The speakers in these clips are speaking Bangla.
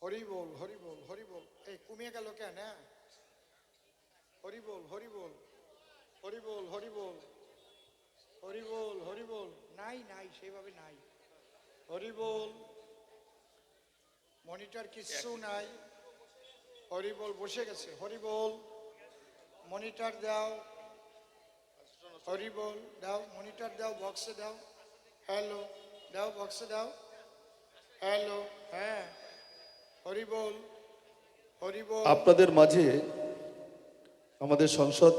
হরি বল, হরি বল, হরি বল। এই কমিয়ে গেল কেন? হ্যাঁ, হরি বল, হরি বল, হরি বল, হরি বল, হরি বল, হরি বল। নাই নাই, সেইভাবে নাই। হরি বল। মনিটর কিচ্ছু নাই। হরি বল বসে গেছে। হরি বল। মনিটর দাও। হরি বল দাও, মনিটর দাও, বক্সে দাও। হ্যালো দাও, বক্সে দাও। হ্যালো, হ্যাঁ। হরি বল, হরি বল। আপনাদের মাঝে আমাদের সংসদ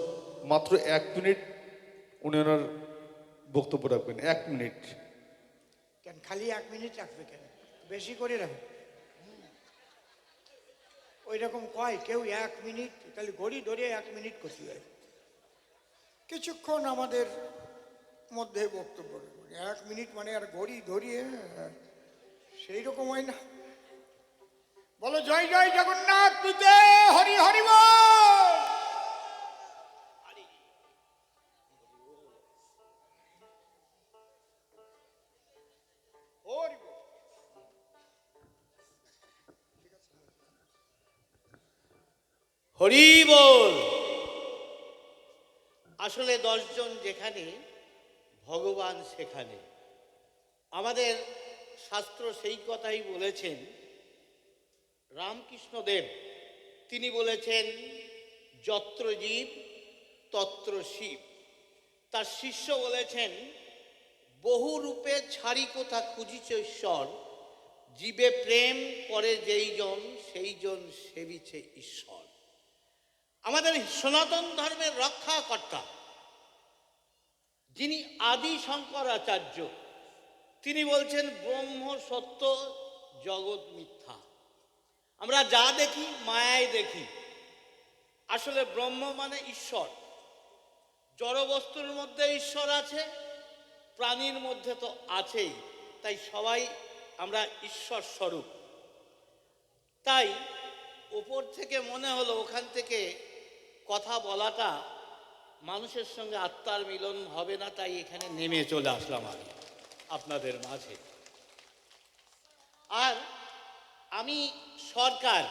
মাত্র 1 মিনিট উনি ওনার বক্তব্য রাখবেন। 1 মিনিট। কেন খালি 1 মিনিট রাখবে কেন? বেশি করে রাখবে। ওই রকম কয় কেউ 1 মিনিট, তাহলে ঘড়ি ধরে 1 মিনিট করতে হয়। কিছুক্ষণ আমাদের মধ্যে বক্তব্য রাখবেন। 1 মিনিট মানে আর ঘড়ি ধরিয়ে সেই রকম হয় না। বলো জয় জয় জগন্নাথ পিতে হরি হরি বল। হরি বল। হরি বল। আসলে 10 জন যেখানে, ভগবান সেখানে। আমাদের শাস্ত্র সেই কথাই বলেছেন। রামকৃষ্ণদেব তিনি বলেছেন, যত্র জীব তত্র শিব। তার শিষ্য বলেছেন, বহু রূপে ছাড়ি কোথা খুঁজিছ ঈশ্বর, জীবে প্রেম করে যেই জন সেই জন সেবিছে ঈশ্বর। আমাদের সনাতন ধর্মের রক্ষাকর্তা যিনি আদি শঙ্করাচার্য, তিনি বলছেন ব্রহ্ম সত্য, জগৎ মিথ্যা। আমরা যা দেখি মায়ায় দেখি, আসলে ব্রহ্ম মানে ঈশ্বর। জড়বস্তুর মধ্যে ঈশ্বর আছে, প্রাণীর মধ্যে তো আছেই, তাই সবাই আমরা ঈশ্বর স্বরূপ। তাই ওপর থেকে মনে হলো ওখান থেকে কথা বলাটা মানুষের সঙ্গে আত্মার মিলন হবে না, তাই এখানে নেমে চলে আসলাম আমি আপনাদের মাঝে। আর আমি সরকার,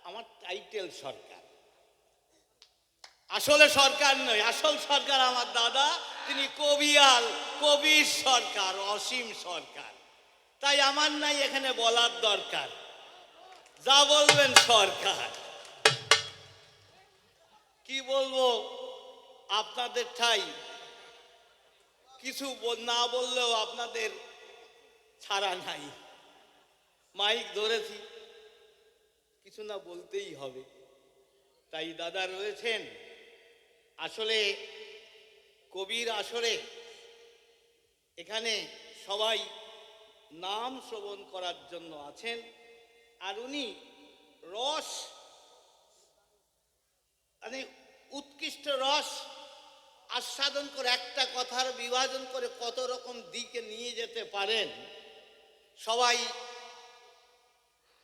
আমার টাইটেল সরকার, আসলে সরকার নয়। আসল সরকার আমার দাদা, তিনি কবিয়াল, কবির সরকার, অসীম সরকার। তাই আমার নাই এখানে বলার দরকার, যা বলবেন সরকার। কি বলবো আপনাদের ঠাই, কিছু না বললেও আপনাদের ছাড়া নাই। মাইক ধরেছি, কিছু না বলতেই হবে। তাই দাদা রয়েছেন। আসলে কবির আসরে এখানে সবাই নাম শ্রবণ করার জন্য আছেন। আর উনি রস, মানে উৎকৃষ্ট রস আস্বাদন করে একটা কথার বিভাজন করে কত রকম দিকে নিয়ে যেতে পারেন। সবাই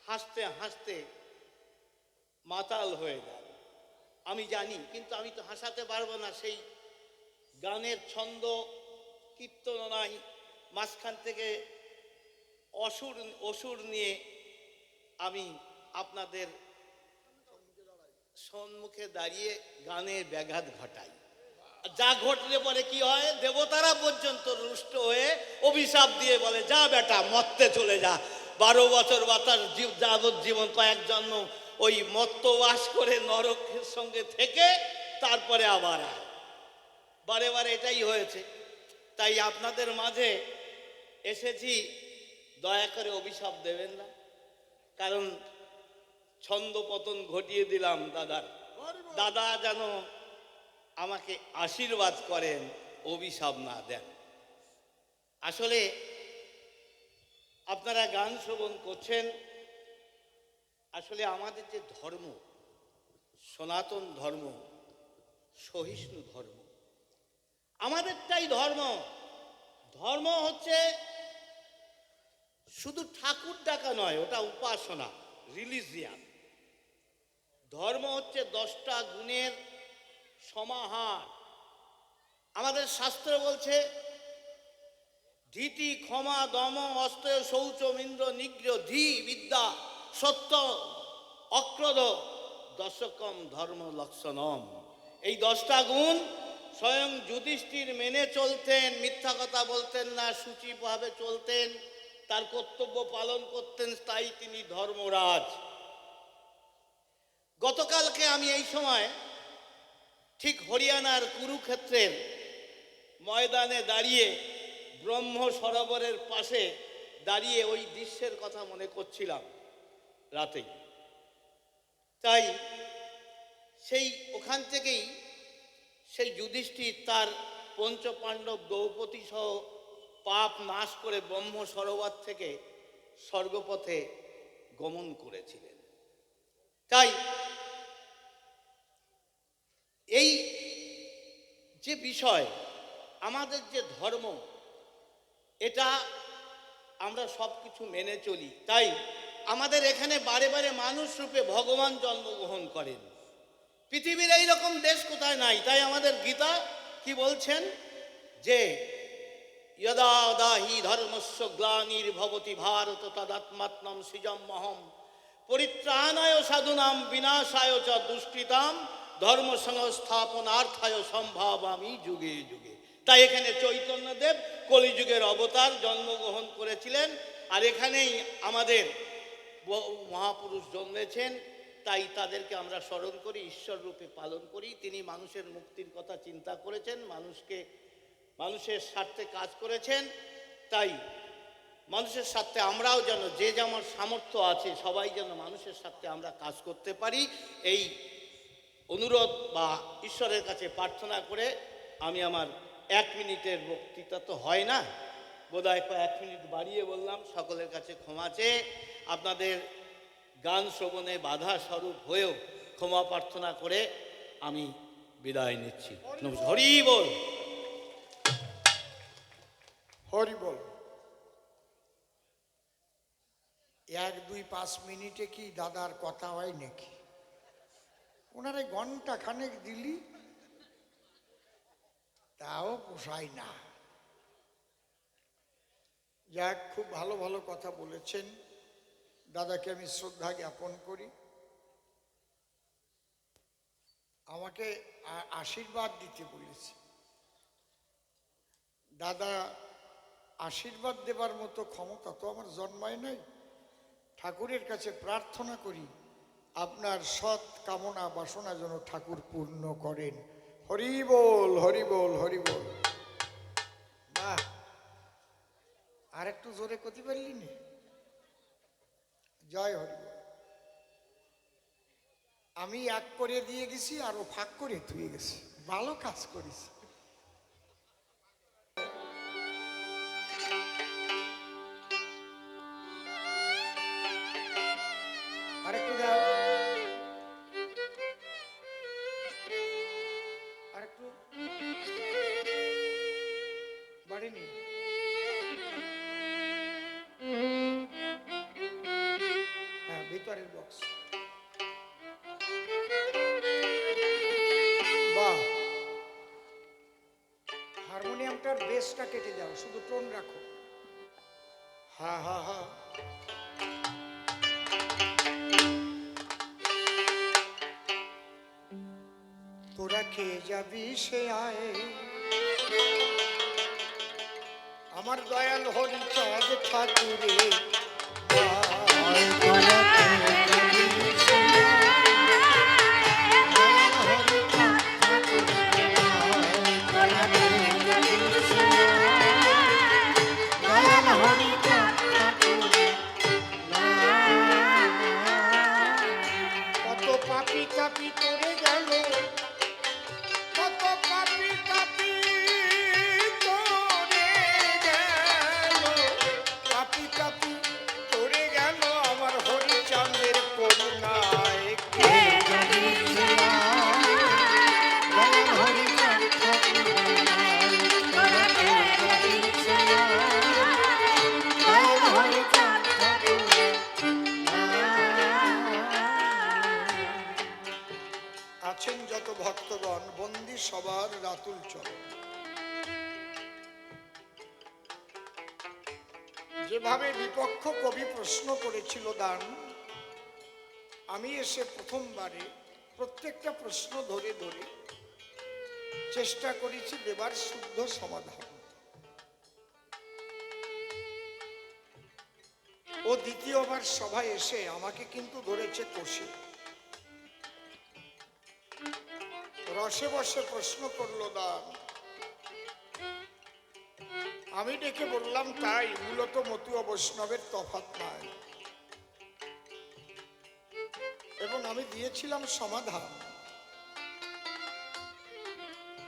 হাসতে হাসতে মাতাল হয়ে যায়, আমি জানি, কিন্তু আমি তো হাসাতে পারবো না। সেই গানের ছন্দ কীর্তন নাই, মাঝখান থেকে অসুর নিয়ে আমি আপনাদের সম্মুখে দাঁড়িয়ে গানের ব্যাঘাত ঘটাই। যা ঘটলে পরে কি হয়, দেবতারা পর্যন্ত রুষ্ট হয়ে অভিশাপ দিয়ে বলে, যা বেটা মরতে চলে যা। 12 বছর বাতাস যাবজ্জীবন কয়েক জন্ম ওই মত্তবাস করে নরকের সঙ্গে থেকে তারপরে আবার আয়। বারে বারে এটাই হয়েছে। তাই আপনাদের মাঝে এসেছি, দয়া করে অভিশাপ দেবেন না, কারণ ছন্দ পতন ঘটিয়ে দিলাম দাদার। দাদা যেন আমাকে আশীর্বাদ করেন, অভিশাপ না দেন। আসলে আপনারা গান শ্রবণ করছেন। আসলে আমাদের যে ধর্ম, সনাতন ধর্ম, সহিষ্ণু ধর্ম, আমাদেরটাই ধর্ম। ধর্ম হচ্ছে শুধু ঠাকুর ডাকা নয়, ওটা উপাসনা, রিলিজিয়ান। ধর্ম হচ্ছে 10টা গুণের সমাহার। আমাদের শাস্ত্র বলছে, ধীতি ক্ষমা দম অস্তেয় শৌচ ইন্দ্র নিগ্রহ ধী বিদ্যা সত্য অক্রোধ দশকম ধর্ম লক্ষণম। এই 10টা গুণ স্বয়ং যুধিষ্ঠির মেনে চলতেন, মিথ্যা কথা বলতেন না, সূচিভাবে চলতেন, তার কর্তব্য পালন করতেন, তাই তিনি ধর্মরাজ। গতকালকে আমি এই সময় ঠিক হরিয়ানার কুরুক্ষেত্রের ময়দানে দাঁড়িয়ে ব্রহ্ম সরোবরের পাশে দাঁড়িয়ে ওই দৃশ্যের কথা মনে করছিলাম রাতে। তাই সেই ওখান থেকেই সেই যুধিষ্ঠির তার পঞ্চপাণ্ডব দ্রৌপদী সহ পাপ নাশ করে ব্রহ্ম সরোবর থেকে স্বর্গপথে গমন করেছিলেন। তাই এই যে বিষয়, আমাদের যে ধর্ম, এটা আমরা সব কিছু মেনে চলি। তাই আমাদের এখানে বারে বারে মানুষ রূপে ভগবান জন্মগ্রহণ করেন। পৃথিবীর এইরকম দেশ কোথায় নাই। তাই আমাদের গীতা কি বলছেন যে যদা দাহি ধর্মস্য গ্লানির্ভবতি ভারত তদাত্মাত্মম সৃজমহম পরিত্রাণায় সাধুনাম বিনাশায় চ দুষ্কৃতাম ধর্ম সংস্থাপনার্থায় সম্ভাবামি যুগে যুগে। তাই এখানে চৈতন্যদেব কলিযুগের অবতার জন্মগ্রহণ করেছিলেন, আর এখানেই আমাদের মহাপুরুষ জন্মেছেন। তাই তাদেরকে আমরা স্মরণ করি, ঈশ্বর রূপে পালন করি। তিনি মানুষের মুক্তির কথা চিন্তা করেছেন, মানুষের স্বার্থে কাজ করেছেন। তাই মানুষের স্বার্থে আমরাও যেন, যে যেমন সামর্থ্য আছে, সবাই যেন মানুষের স্বার্থে আমরা কাজ করতে পারি, এই অনুরোধ বা ঈশ্বরের কাছে প্রার্থনা করে আমি আমার 1 মিনিটের বক্তৃতা তো হয় না, বোধহয় 1 মিনিট বাড়িয়ে বললাম, সকলের কাছে ক্ষমা চেয়ে আপনাদের গান শ্রবণে বাধা স্বরূপ হয়েও ক্ষমা প্রার্থনা করে আমি বিদায় নিচ্ছি। হরি বল। হরি বল। 1, 2, 5 মিনিটে কি দাদার কথা হয় নাকি? ওনারে ঘন্টা খানেক দিলি তাও পোষায় না। যাক, খুব ভালো ভালো কথা বলেছেন, দাদাকে আমি শ্রদ্ধা জ্ঞাপন করি। আমাকে আশীর্বাদ দিতে বলেছে। দাদা আশীর্বাদ দেবার মতো ক্ষমতা তো আমার জন্মায় নাই। ঠাকুরের কাছে প্রার্থনা করি আপনার সৎ কামনা বাসনা যেন ঠাকুর পূর্ণ করেন। হরি বল, হরি বল, হরি বল। বাহ, আর একটু জোরে করতে পারলি না? জয় হরি বল। আমি এক করে দিয়ে গেছি আর ও ফাঁক করে ধুয়ে গেছে। ভালো কাজ করিস। আরেকটু দাও, আরেকটু বাড়িনি। হ্যাঁ, ভিতরের বক্স। বাহ, হারমোনিয়ামটার বেসটা কেটে দাও, শুধু টোন রাখো। হা হা হা। তোরা কে যাবি সে আয়, আমার দয়াল হরিচাঁদ ঠাকুরে। কত পাপি তাপি করে গেল, কত পাপি তাপি করে গেল, পাপি তাপি করে গেল আমার হরিচাঁদের করুণায়। কে জানি আছেন যত ভক্তগণ, বন্দী সবার রাতুল চরণ। যেভাবে বিপক্ষ কবি প্রশ্ন করেছিল দান, আমি এসে প্রথমবারে প্রত্যেকটা প্রশ্ন ধরে ধরে চেষ্টা করেছি দেবার শুদ্ধ সমাধান। ও দ্বিতীয়বার সভায় এসে আমাকে কিন্তু ধরেছে কষে, রসে বসে প্রশ্ন করলো দান। আমি ডেকে বললাম তাই, মূলত মতুয়া বৈষ্ণবের তফাৎ নাই, এবং আমি দিয়েছিলাম সমাধান।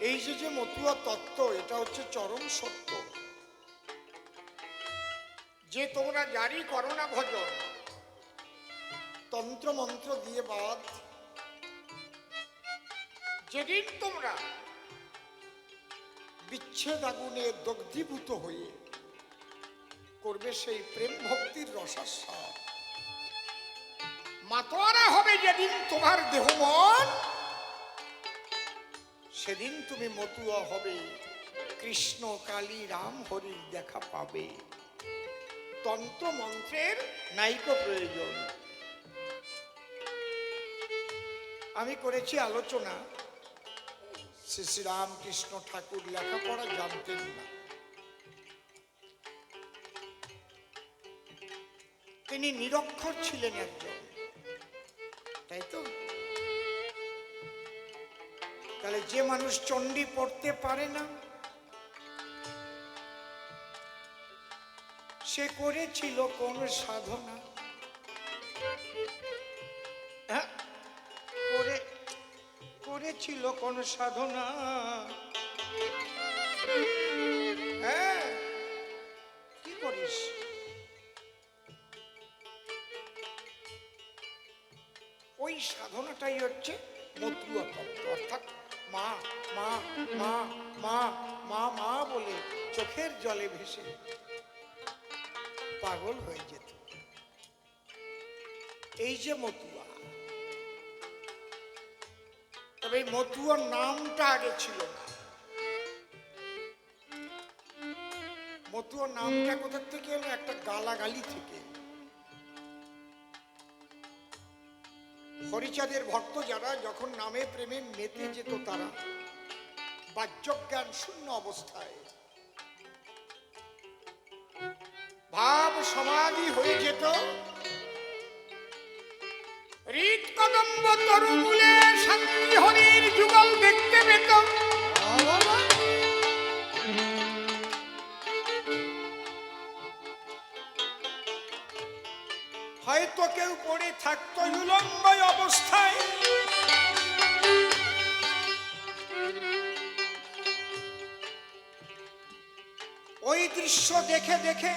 এই যে মতুয়া তত্ত্ব, এটা হচ্ছে চরম সত্য, যে তোমরা জারি করো না ভজন, তন্ত্র মন্ত্র দিয়ে বাদ, যেদিন তোমরা বিচ্ছেদ আগুনে দগ্ধীভূত হয়ে করবে সেই প্রেম ভক্তির রসাস্বাদ, মাতোয়ারা হবে যেদিন তোমার দেহ মন, সেদিন তুমি মতুয়া হবে, কৃষ্ণ কালী রাম হরির দেখা পাবে। তন্ত্র মন্ত্রের নাইকো প্রয়োজন। আমি করেছি আলোচনা, শ্রী শ্রী রামকৃষ্ণ ঠাকুর লেখাপড়া জানতেন না, তিনি নিরক্ষর ছিলেন একজন, তাই তো? তাহলে যে মানুষ চণ্ডী পড়তে পারে না, সে করেছিল কোন সাধনা? হ্যাঁ, করেছিল কোন সাধনা? হ্যাঁ, কি করিস? ওই সাধনাটাই হচ্ছে মতুয়া তত্ত্ব, অর্থাৎ মা মা মা মা মা মা বলে চোখের জলে ভেসে পাগল হয়ে যেত। এই যে মতুয়া, তবে এই মতুয়ার নামটা আগে ছিল না। মতুয়ার নামটা কোথা থেকে এলো? একটা গালাগালি থেকে। হরিচাঁদের ভক্ত যারা যখন নামে প্রেমে মেতে যেত, তারা বাহ্যজ্ঞান শূন্য অবস্থায় ভাব সমাধি হয়ে যেত, হৃদ কদম্ব তরুমূলে শান্তি হরির যুগল দেখতে পেত। হয়তো কেউ পড়ে থাকতো উলঙ্গ অবস্থায়, ওই দৃশ্য দেখে দেখে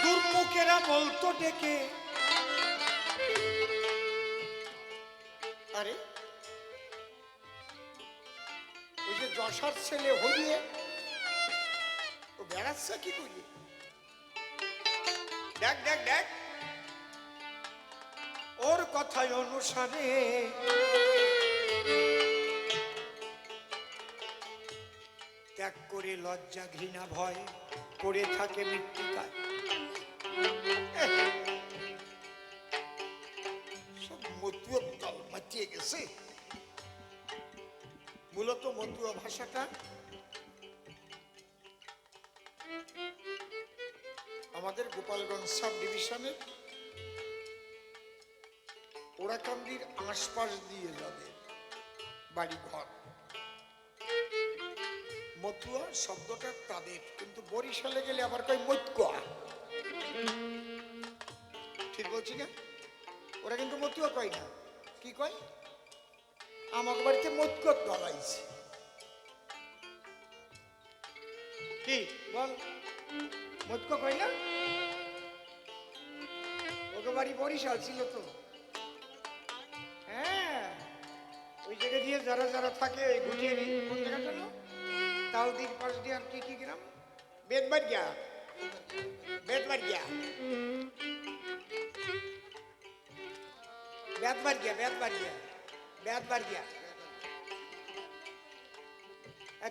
দুর্মুখেরা বলতো ডেকে, আরে ওই যে যশার ছেলে হইয়ে ও বেড়াচ্ছে কি করি, দেখ দেখ দেখ, ওর কথায় অনুসারে ত্যাগ করে লজ্জা ঘৃণা ভয় করে থাকে মৃত্তিকায়। সব মতুয়া তাল মাতিয়ে গেছে। মূলত মতুয়া ভাষাটা আমাদের গোপালগঞ্জ সাব ডিভিশনের ওরাকান্দির আশপাশ দিয়ে যাদের বাড়ি ঘর, মতুয়া শব্দটা তাদের, কিন্তু বরিশালে গেলে আবার কয় মতুয়া। ঠিক বলছি না? ওরা কিন্তু মতুয়া কয় না, কি কয়? আমাকে বাড়িতে মতকত গলাইছে। কি বল, মতক কয় না? ওকে বাড়ি বরিশাল ছিল তো। হ্যাঁ, ওই জায়গা দিয়ে যারা যারা থাকে গুটিয়ে কোন জায়গাটা না, তালদির পাশ দিয়ে আর কি কি গ্রাম, বেদবাড়িয়া, বেদবাড়িয়া, বেদবাড়িয়া, বেদবাড়িয়া, বেদবাড়িয়া।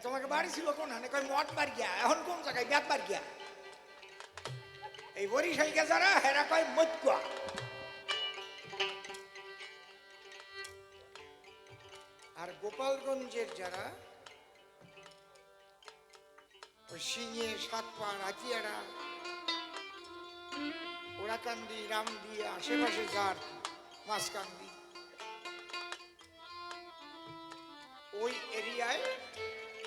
তোমাকে বাড়ি ছিল কোন হানে? কয় মঠ বাড়িয়া। এখন কোন জায়গায়? বেদবাড়িয়া। এই বরিশালকে যারা হেরা কয় মতুয়া। আর গোপালগঞ্জের যারা ওই সিঙে, সাতপা, রাজিয়ারা, ওরাকান্দি, রামদি, আশেপাশে যার মাঝকান্দি, ওই এরিয়ায়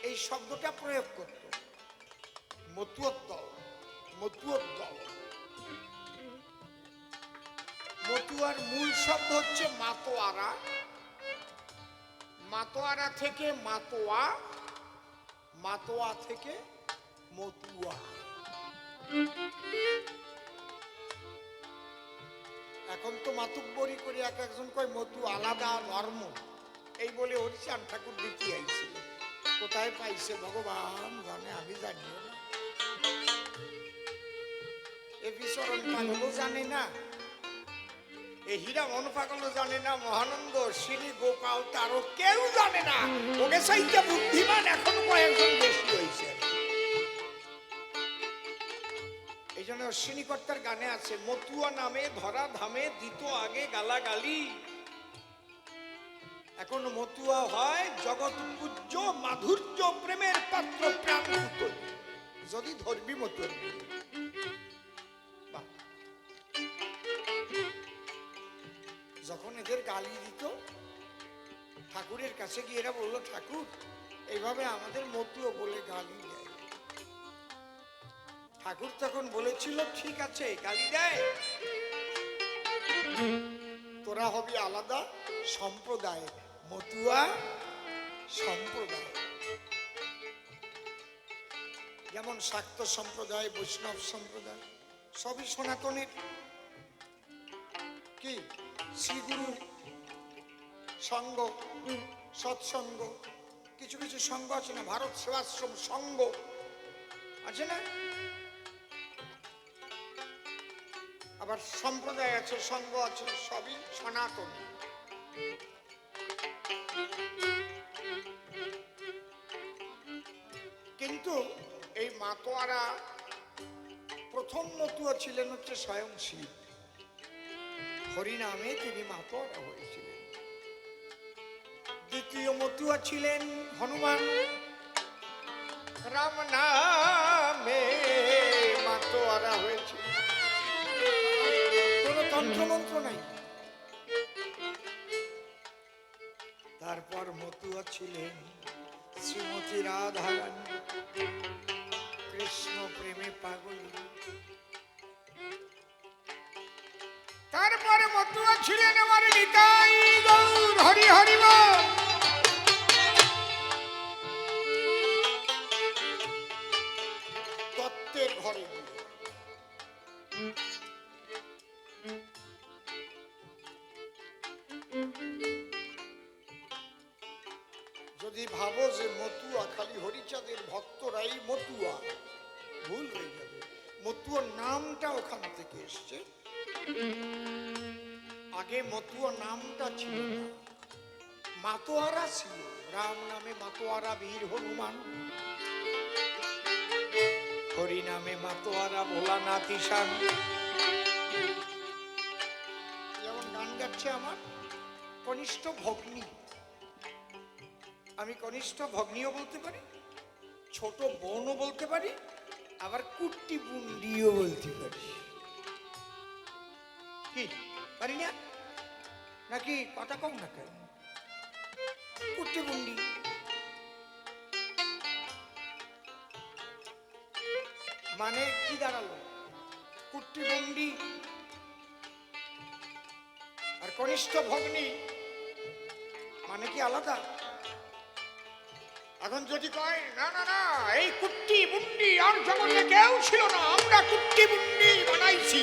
এই শব্দটা প্রয়োগ করত, মতুয়র দল, মতুয়র দল। মতুয়ার মূল শব্দ হচ্ছে মাতোয়ারা, মাতোয়ারা থেকে মাতোয়া, মাতোয়া থেকে মতুয়া। এখন তো মাতুব্বরি করে এক একজন কয় মতু আলাদা ধর্ম, এই বলে হরিচাঁদ ঠাকুর দিতে আইছিল। কোথায় পাইছে ভগবান জানে, আমি জানিও না। এ বিচরণ পাগলও জানে না, এই হীরা মন পাগলও জানে না, মহানন্দ, শ্রী গোপাল তারও কেউ জানে না। ওকে চাইতে বুদ্ধিমান এখন কয়েকজন বেশি হয়েছে। এই জন্য অশ্বিনীকর্তার গানে আছে, মতুয়া নামে ধরা ধামে দিত আগে গালাগালি। এখন মতুয়া হয় জগৎ পূজ্য মাধুর্য প্রেমের পাত্র প্রাণ যদি ধরবি মতুয়ার। যখন এদের গালি দিত ঠাকুরের কাছে গিয়ে এরা বললো, ঠাকুর এইভাবে আমাদের মতুয়া বলে গালি দেয়। ঠাকুর তখন বলেছিল, ঠিক আছে গালি দেয়, তোরা হবি আলাদা সম্প্রদায়, মতুয়া সম্প্রদায়। যেমন শাক্ত সম্প্রদায়, বৈষ্ণব সম্প্রদায় সবই সনাতনের। কি শ্রীগুরু সঙ্গ, সৎসঙ্গ, কিছু কিছু সঙ্গ আছে না, ভারত সেবাশ্রম সঙ্গ আছে না, আবার সম্প্রদায় আছে, সঙ্গ আছে, সবই সনাতন। কিন্তু এই মাতোয়ারা প্রথম মতুয়া ছিলেন হচ্ছে স্বয়ং শিব। হরিনামে তিনি মাতোয়ারা হয়েছিলেন। দ্বিতীয় মতুয়া ছিলেন হনুমান, রাম নামে মাতোয়ারা হয়েছিল। কোন তন্ত্রমন্ত্র নাই। তারপর মতুয়া ছিলেন শ্রীমতী রাধারানী, কৃষ্ণ প্রেমে পাগলী। তারপরে মতুয়া ছিলেন আমার নিতাই গৌর হরি হরি বল। তত্ত্বের ঘরে যদি ভাবো যে মতুয়া খালি হরিচাঁদের ভক্তরাই মতুয়া, ভুল হয়ে যাবে। মতুয়ার নামটা ওখান থেকে এসছে। আগে মতুয়া নামটা ছিল না, মাতোয়ারা ছিল। রাম নামে মাতোয়ারা বীর হনুমান, হরি নামে মাতোয়ারা ভোলানাথ ঈশান। যেমন গান গাচ্ছে আমার কনিষ্ঠ ভগ্নী, আমি কনিষ্ঠ ভগ্নীও বলতে পারি, ছোট বোনও বলতে পারি, আবার কুট্টি বুন্ডিও বলতে পারি। কি পারি না নাকি? কথা কম না কেন? কুট্টি বুন্ডি মানে কি দাঁড়ালো? কুট্টি বুন্ডি আর কনিষ্ঠ ভগ্নী মানে কি আলাদা? এখন যদি কয় না না না, এই কুট্টি বুন্ডি আর জগতে কেউ ছিল না, আমরা কুট্টি বুন্ডি বানাইছি,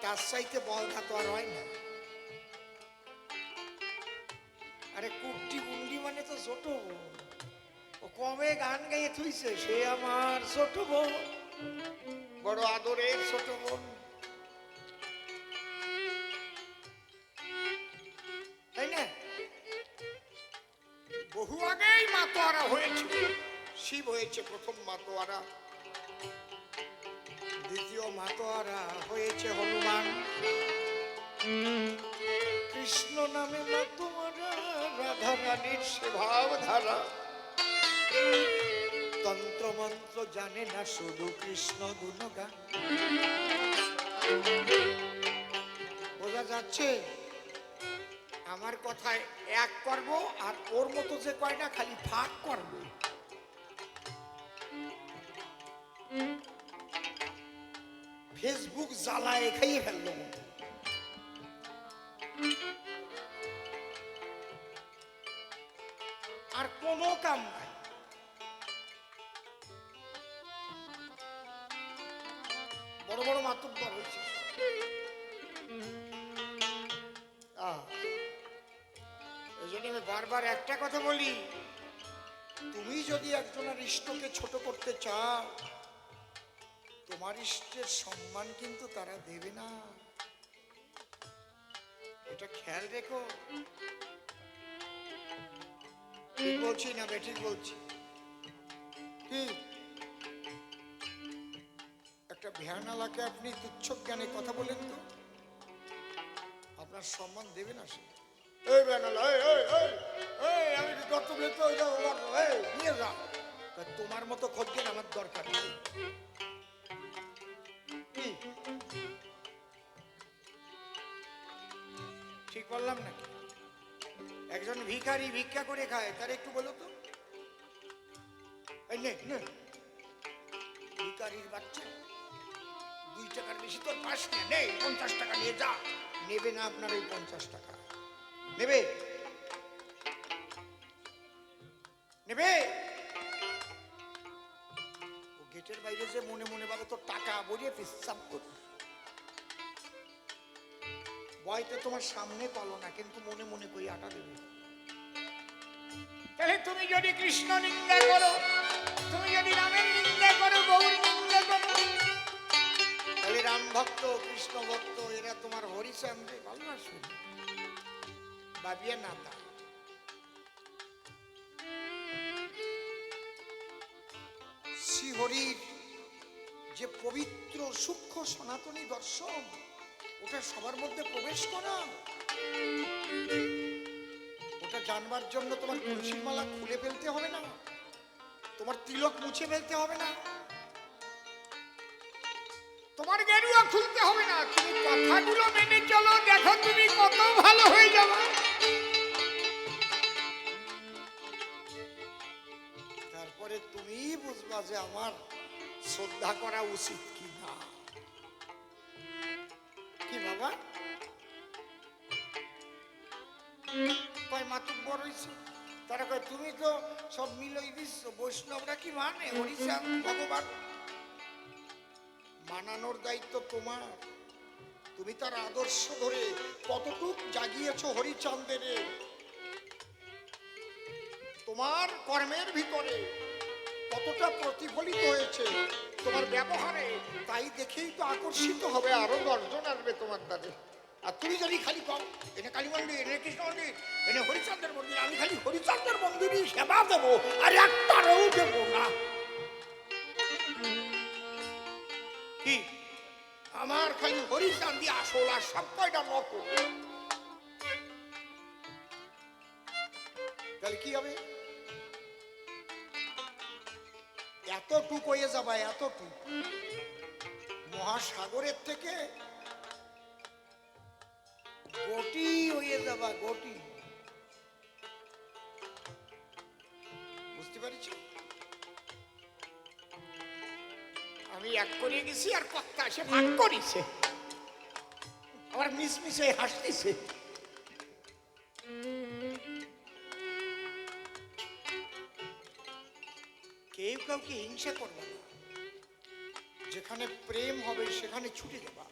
তার চাইতে বলটা তো আর হয় না। আরে কুট্টি বুন্ডি মানে তো ছোট বোন। ও কবে গান গাইয়ে থুইছে, সে আমার ছোট বোন, বড় আদরের ছোট বোন, তাই না? বহু আগেই মাতোয়ারা হয়েছিল। শিব হয়েছে প্রথম মাতোয়ারা, দ্বিতীয় মাতোয়ারা হয়েছে হনুমান, কৃষ্ণ নামে না তোমরা রাধা রানীর সেভাব ধারা, তন্ত্র মন্ত্র জানে না শুধু কৃষ্ণ গুণগান। বোঝা যাচ্ছে আমার কথায় এক করব, আর ওর মতো যে কয় না খালি ফাঁক করবে। ফেসবুক জ্বালায় খাইয়ে ফেললো, আর কোনো কাম নাই। বড় বড় মাতুব্বর হয়েছে। এই জন্য আমি বারবার একটা কথা বলি, তুমি যদি একজনের ইষ্টকে ছোট করতে চাও, তোমার ইষ্টের সম্মান কিন্তু তারা দেবে না, এটা খেয়াল রেখো। ঠিক বলছি না বেঠিক বলছি? কি একটা ভ্যানালাকে আপনি তুচ্ছ জ্ঞানে কথা বলেন তো, আপনার সম্মান দেবে না সে। এই ভ্যানালা, আমি দত্ত নিয়ে যা, তোমার মতো খোঁজেন আমার দরকার নেই। ঠিক বললাম নাকি? একজন ভিখারি ভিক্ষা করে খায়, তার একটু বলো তো। ভিখারির বাচ্চা, 2 টাকার বেশি তোর পাস নেই, 50 টাকা নিয়ে যা। নেবে না আপনার ওই 50 টাকা? নেবে? নেবে? ও গেটের বাইরে যে মনে মনে ভাবে তোর টাকা বলিয়ে পেশাব করবে। ভয়তে তোমার সামনে পালো না, কিন্তু মনে মনে কই আটা দেবে। তাহলে তুমি যদি কৃষ্ণ নিন্দা করো, তুমি যদি রামের নিন্দা করো, গৌর নিন্দা করো, তাহলে রাম ভক্ত কৃষ্ণ ভক্ত এরা তোমার হরিচাঁদে ভালোবাসবে, ভাবিয়া না তা। শ্রীহরির যে পবিত্র সূক্ষ্ম সনাতনী দর্শন, ওটা সবার মধ্যে প্রবেশ করা, ওটা জানবার জন্য তোমার তুলসীর মালা খুলে ফেলতে হবে না, তোমার তিলক মুছে ফেলতে হবে না, তোমার গেরুয়া খুলতে হবে না। তুমি কথাগুলো মেনে চলো, দেখো তুমি কত ভালো হয়ে যাবে। তারপরে তুমি বুঝবা যে আমার শ্রদ্ধা করা উচিত কি না। কি বাবা কয় মাতুব্বর হইছে, তারা কয় তুমি তো সব মিলই দিচ্ছ, বৈষ্ণবরা কি মানে হরিচাঁদ ভগবান? মানানোর দায়িত্ব তোমার। তুমি তার আদর্শ ধরে কতটুক জাগিয়েছ হরিচাঁদের, তোমার কর্মের ভিতরে কতটা প্রতিফলিত হয়েছে তোমার ব্যবহারে, তাই দেখেই তো আকর্ষিত হবে, আরো 10 জন আসবে তোমার দ্বারে। আর তুমি যদি খালি কম এনে কালী মন্দির, এনে কৃষ্ণ মন্দির, এনে হরিচাঁদের মন্দির, আমি খালি হরিচাঁদের মন্দিরই সেবা দেবো আর একটারও দেবো না, কি আমার খালি হরিচাঁদি আসল আর সব কয়টা নকল, তাহলে কি হবে? এতটুক হয়ে যাবা, এতটুক মহাসাগরের থেকে গটি হয়ে যাবা, গটি। বুঝতে পারছি? আমি এক করে গেছি আর কর্তা এসে ভাগ করেছে, আমার মিশমিশে হাসতেছে। কেউ কাউকে হিংসা করবে না, যেখানে প্রেম হবে সেখানে ছুটে যাবা।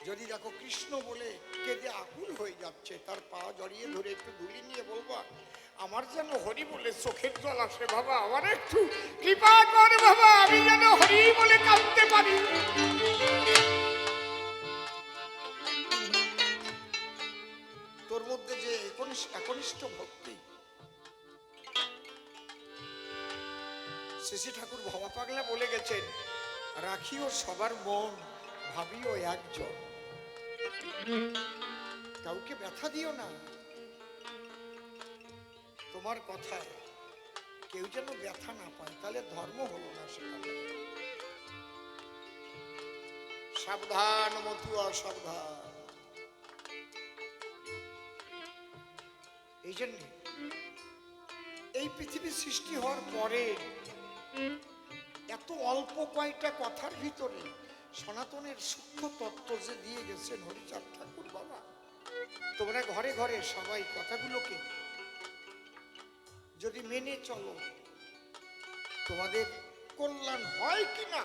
যদি দেখো কৃষ্ণ বলে কেঁদে আকুল হয়ে যাচ্ছে, তার পা জড়িয়ে ধরে একটু ধুলি নিয়ে বলবা, আমার যেন হরি বলে চোখের জল আসে, বাবা আমার একটু কৃপা কর বাবা, আমি যেন হরি বলে কাঁদতে পারি। তোর মধ্যে যে একনিষ্ঠ ভক্তি, শ্রী ঠাকুর ভবা পাগলা বলে গেছেন, রাখিও সবার মন, ভাবিও একজন। কাউকে ব্যথা দিও না, তোমার কথায় কেউ যেন ব্যথা না পায়, তাহলে ধর্ম হলো না সেখানে। সাবধান মতুয়া, সাবধান। এই জন্য এই পৃথিবী সৃষ্টি হওয়ার পরে এত অল্প কয়েকটা কথার ভিতরে সনাতনের সূক্ষ্ম তত্ত্ব যে দিয়ে গেছেন হরিচাঁদ ঠাকুর বাবা, তোমরা ঘরে ঘরে সবাই কথাগুলোকে যদি মেনে চলো, তোমাদের কল্যাণ হয় কিনা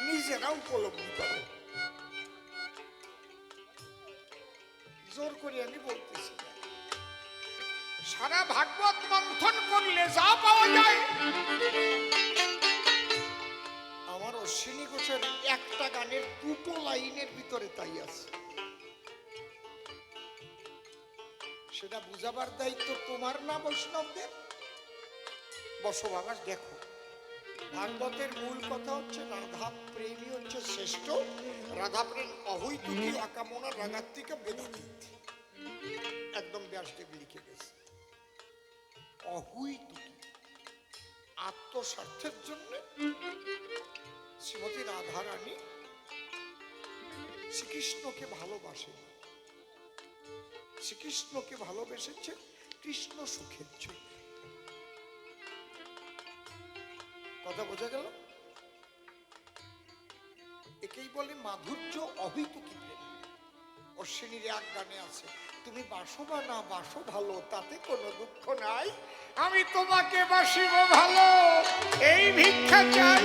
নিজেরা উপলব্ধি করো। জোর করে আমি বলতেছি না। সারা ভাগবত মন্থন করলে যা পাওয়া যায়, আমার অশ্বিনী ঘোষের একটা গানের দুটো লাইনের ভিতরে তাই আছে। সেটা বুঝাবার দায়িত্ব তোমার না বৈষ্ণবদের? বসো বাবা, দেখো ভাগবতের মূল কথা হচ্ছে রাধা প্রেমী হচ্ছে শ্রেষ্ঠ, রাধা প্রেম অহৈতুকী অকামনা রাগাত্মিকা বেদাতীত। একদম ব্যাসদেব লিখে গেছে অহৈতুকী, আত্মস্বার্থের জন্য শ্রীমতী রাধারানী শ্রীকৃষ্ণকে ভালোবাসেন, শ্রীকৃষ্ণকে ভালোবেসেছে কৃষ্ণ সুখের জন্য। কথা বোঝা গেল? একেই বলে মাধুর্য অহৈতুকী প্রেম। অশ্বিনীর এক গানে আছে, তুমি বাসো বা না বাসো ভালো, তাতে কোনো দুঃখ নাই, আমি তোমাকে বাসিব ভালো, এই ভিক্ষা চাই।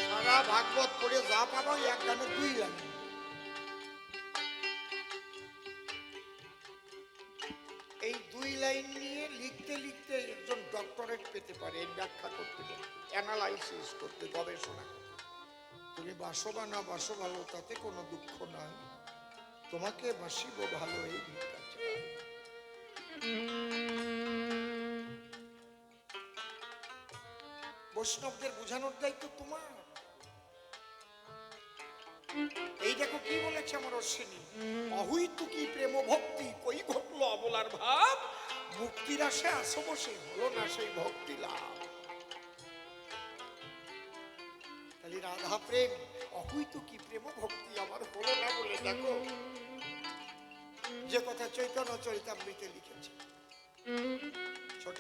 সারা ভাগবত পড়ে যা পাবো এক গানে দুই লাইন। এই দুই লাইন নিয়ে লিখতে লিখতে একজন ডক্টরেট পেতে পারে, ব্যাখ্যা করতে পারে, অ্যানালাইসিস করতে, গবেষণা করতে। তুমি বাসো বা না বাসো ভালো, তাতে কোনো দুঃখ নাই, তোমাকে বাসিব ভালো, এই ভিক্ষা চাই। বৈষ্ণবদের বোঝানোর দায়িত্ব তোমার। এই দেখো কি বলেছে আমার অশ্বিনী, অহৈতুকী প্রেম ভক্তি কই ঘটলো অবলার ভাব, মুক্তির আসে আসো বসে, হলো না সেই ভক্তি লাভ। তাহলে রাধা প্রেম অহৈতুকী প্রেম ভক্তি আমার হলো না বলে দেখো যে কথা চৈতন্য চরিতামৃতে লিখেছে। ছোট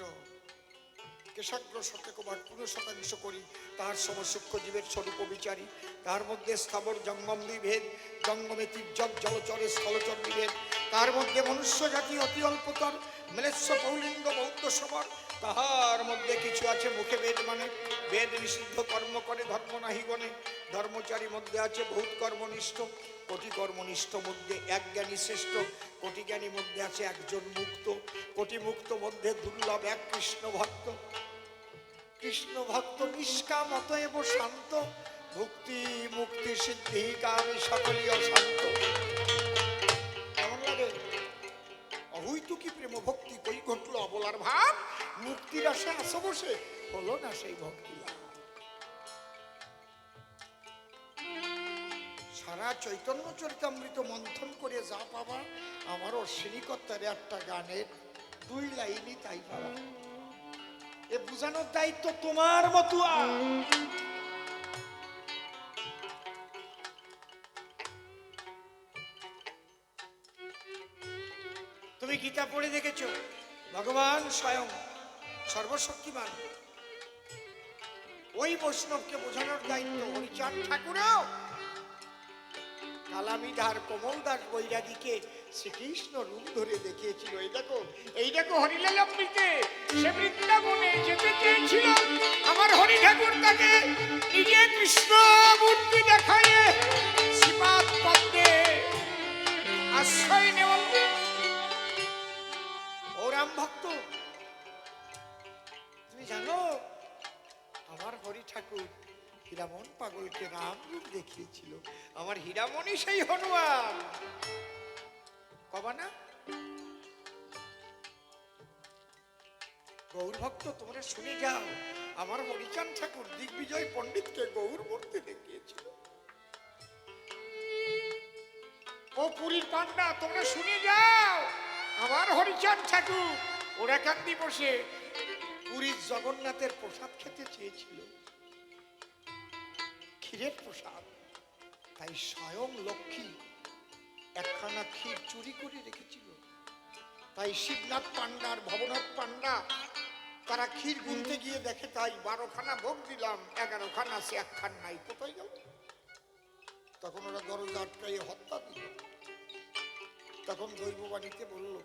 কেশাগ্র শতকবার 15% করি, তার সমসূক্ষ্ম জীবের স্বরূপ বিচারী, তার মধ্যে স্থাবর জঙ্গম বিভেদ, জঙ্গমে তির্যক জলচরে স্থলচর বিভেদ, তার মধ্যে মনুষ্য জাতি অতি অল্পতর, মেলেচ্ছ পৌলিঙ্গ বৌদ্ধ সবর, তাহার মধ্যে কিছু আছে মুখে বেদ মানে, বেদ নিষিদ্ধ কর্ম করে ধর্ম নাহি গণে, ধর্মচারী মধ্যে আছে বহুত কর্মনিষ্ঠ, কোটি কর্মনিষ্ঠ মধ্যে এক জ্ঞানী শ্রেষ্ঠ, কোটি জ্ঞানী মধ্যে আছে একজন মুক্ত, কোটি মুক্ত মধ্যে দুর্লভ এক কৃষ্ণ ভক্ত, কৃষ্ণ ভক্ত নিষ্কাম অতএব শান্ত, ভক্তি মুক্তি সিদ্ধি কামে সকলই অশান্ত। কেমন লাগে? অহৈতুকী প্রেম ভক্তি কই ঘটলো অবলার ভাব, মুক্তির আশা আসো বসে, হলো না সেই ভক্তি লাভ। সারা চৈতন্য চরিতামৃত মন্থন করে যা পাবা, আমার অশ্বিনীকর্তার একটা গানের দুই লাইনই তাই পাবা। এ বুঝানোর দায়িত্ব তোমার মতুয়া। তুমি গীতা পড়ে দেখেছ, ভগবান স্বয়ং সর্বশক্তিমান, ওই বৈষ্ণবকে বোঝানোর দায়িত্ব হরিচাঁদ ঠাকুরও কালামিধার কোমলদাস বৈরাগীকে শ্রীকৃষ্ণ রূপ ধরে দেখিয়েছিল। এই দেখো হরিলাল অমৃতে সে বৃন্দাবনে যেতে চেয়েছিল, আমার হরি ঠাকুর তাকে নিজে কৃষ্ণ মূর্তি দেখাইয়ে শ্রীপাদ পদ্মে আশ্রয় নেওয়া। ও রাম ভক্ত, তুমি জানো আমার হরি ঠাকুর হীরামন পাগলকে রাম রূপ দেখিয়েছিল, আমার হীরামনই সেই হনুমান। কবা না? গৌর ভক্ত তোমরা শুনে যাও, আমার হরিচাঁদ ঠাকুর দিগ্বিজয় পণ্ডিতকে গৌর মূর্তি দেখিয়েছিল। ও পুরী না, তোমরা শুনে যাও। আমার হরিচাঁদ ঠাকুর ওরা কান্দি বসে পুরীর জগন্নাথের প্রসাদ খেতে চেয়েছিল, ক্ষীরের প্রসাদ। তাই স্বয়ং লক্ষ্মী একখানা ক্ষীর চুরি করে রেখেছিল। তাই শিবনাথ পান্ডা আর ভবনাথ পান্ডা তারা ক্ষীর গুনতে গিয়ে দেখে তাই 12খানা ভোগ দিলাম, 11খানা আছে, একখান নাই, কোথায় গেল? তখন ওরা দরজা আটকাইয়ে হত্যা দিল। তখন দৈববাণীতে বলল,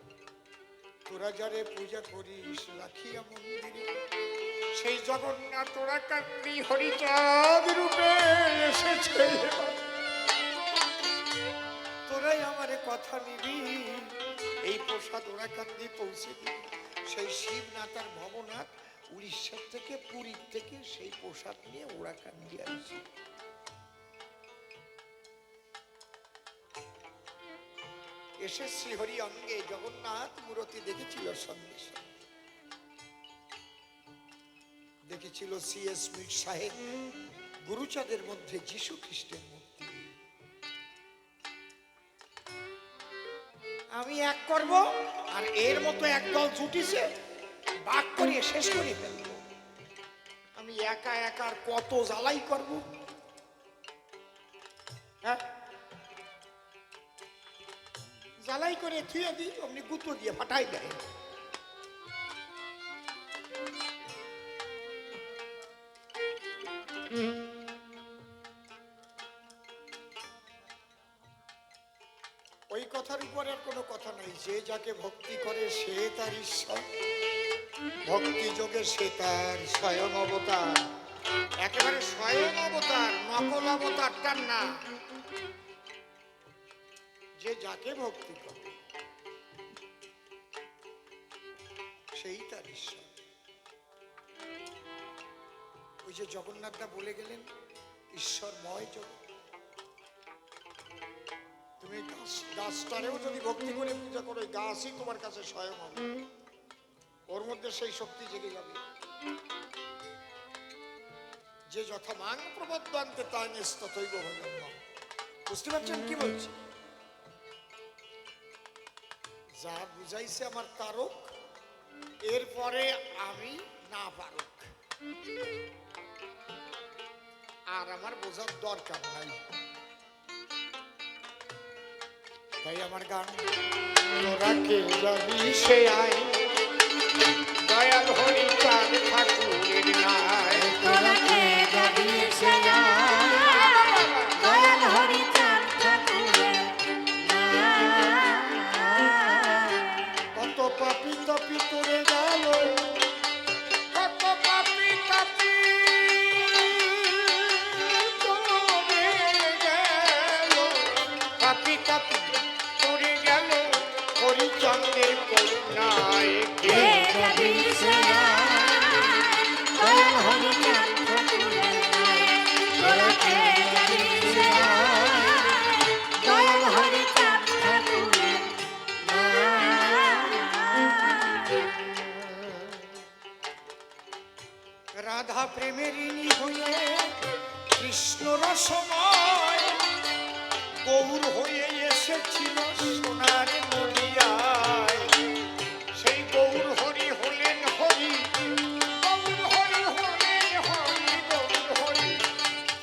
তোরা যারে পূজা করিস রাখিয়া মন্দিরে, সেই জগন্নাথ তোরা কান্দি হরিচাঁদ রূপে এসেছে। তোরাই আমারে কথা নিবি, এই প্রসাদ ওরা কান্দি পৌঁছে দিবি। সেই শিবনাথ আর ভবনাথ উড়িষ্যার থেকে, পুরীর থেকে সেই প্রসাদ নিয়ে ওরা কান্দি আসছে। এসে শ্রীহরি অঙ্গে জগন্নাথ মূর্তি দেখেছিল, সঙ্গে সঙ্গে দেখেছিল সিএস মিট সাহেব গুরুচাঁদের মধ্যে যীশু খ্রিস্টের মূর্তি। আমি এক করব আর এর মতো একদল জুটিছে, বাক করিয়ে শেষ করে ফেলব। আমি একা একা আর কত জ্বালাই করব? হ্যাঁ, জ্বালাই করে থুয়ে দিই, অমনি গুঁতো দিয়ে ফাটাই দেয়। ওই কথার উপর আর কোনো কথা নাই। যে যাকে ভক্তি করে সে তার ঈশ্বর, ভক্তি যোগে সে তার স্বয়ং অবতার। একেবারে স্বয়ং অবতার, নকল অবতারটার না। যে যাকে ভক্তি করে সেই তার ঈশ্বর। ওই যে জগন্নাথদা বলে গেলেন ঈশ্বরময় জগৎ। তুমি গাছটারেও যদি ভক্তি করে পূজা করো, গাছই তোমার কাছে স্বয়ং হবে, ওর মধ্যে সেই শক্তি জেগে যাবে। যে যথা মান প্রবদ্ধান্তে তাই নিস্ততৈব ভজন্ম। বুঝতে পারছেন কি বলছি? যা বুঝাইছে আমার তারক, এরপরে আমি না পারক, আর আমার বোঝার দরকার নাই। তাই আমার গান, তোরা কে যাবি সে আই, দয়াল হরিচাঁদ ঠাকুরের নাই। তোরা কে যাবি সে আই, দয়াল হরিচাঁদ ঠাকুরের নাই। কত পাপি তাপি তোরে গেল, কত পাপি তাপি তোরে গেল, পাপি তাপি তোরে গেল হরিচন্দ্রের করুণায়। কে যাবি সে আই, দয়াল হরিচাঁদ ঠাকুরের নাই। তোরা কে যাবি সে আই, দয়াল হরিচাঁদ ঠাকুরের নাই। রাধা প্রেমের ঋণী হয়ে কৃষ্ণ রসময় গৌর হয়ে এসেছিল সোনার নদিয়ায়। সেই গৌর হরি হলেন হরি, গৌর হরি হলেন হরি, গৌর হরি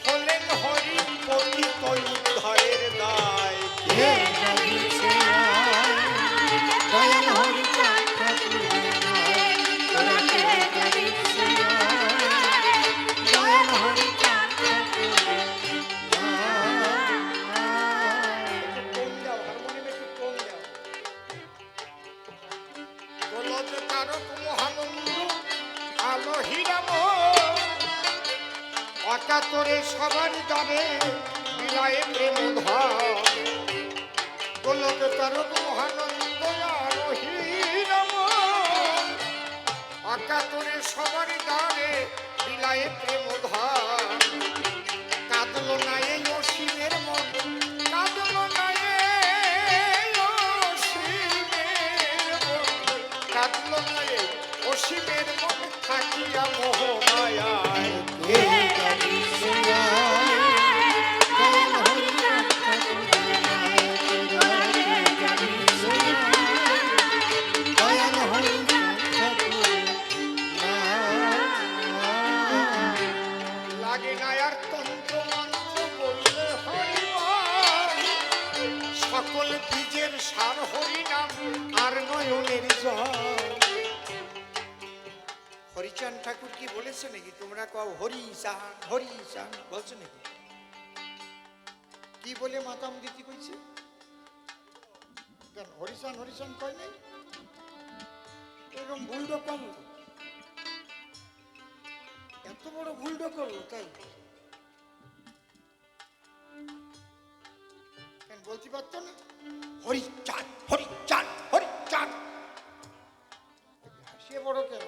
হলেন হরি, পতিত উদ্ধারের দায়। কে যাবি সে আই, দয়াল হরিচাঁদ ঠাকুরের নাই। তোরা কে যাবি সে আই, দয়াল হরিচাঁদ ঠাকুরের নাই। টোন দাও, হারমোনিয়ামে একটু টোন দাও। দোলতে তারক মহানন্দ আলো হীরাম, অকাতরে সবার দ্বারে বিলায়ে প্রেম ধর। দোলতে তারক মহানন্দ আলো হীরাম, অকাতরে সবার দ্বারে বিলায়ে প্রেম ধর। কাঁদলো না এই অসীমের মন, কাঁদলো না এই অসীমের মন, কাঁদলো না এই অসীমের মন থাকিয়া মোহমায়ায়। কে যাবি সে আই, দয়াল হরিচাঁদ ঠাকুরের নাই। তোরা কে আর তন্ত্র মন্ত্র বললে হরি বল, সকল বীজের সার হরি নাম আর নয়নের জল। হরিচাঁদ ঠাকুর কি বলেছে নাকি তোমরা কও হরি চান হরি চান বলছে নাকি? কি বলে মাতাম দিতি কইছে? কেন হরিচান হরিচান কয় নাই? এরকম ভুলটা করলো, এত বড় ভুলটা করলো তাই কেন বলতে পারতো না হরিচান হরিচান হরিচান? হাসিয়ে বড় কেন?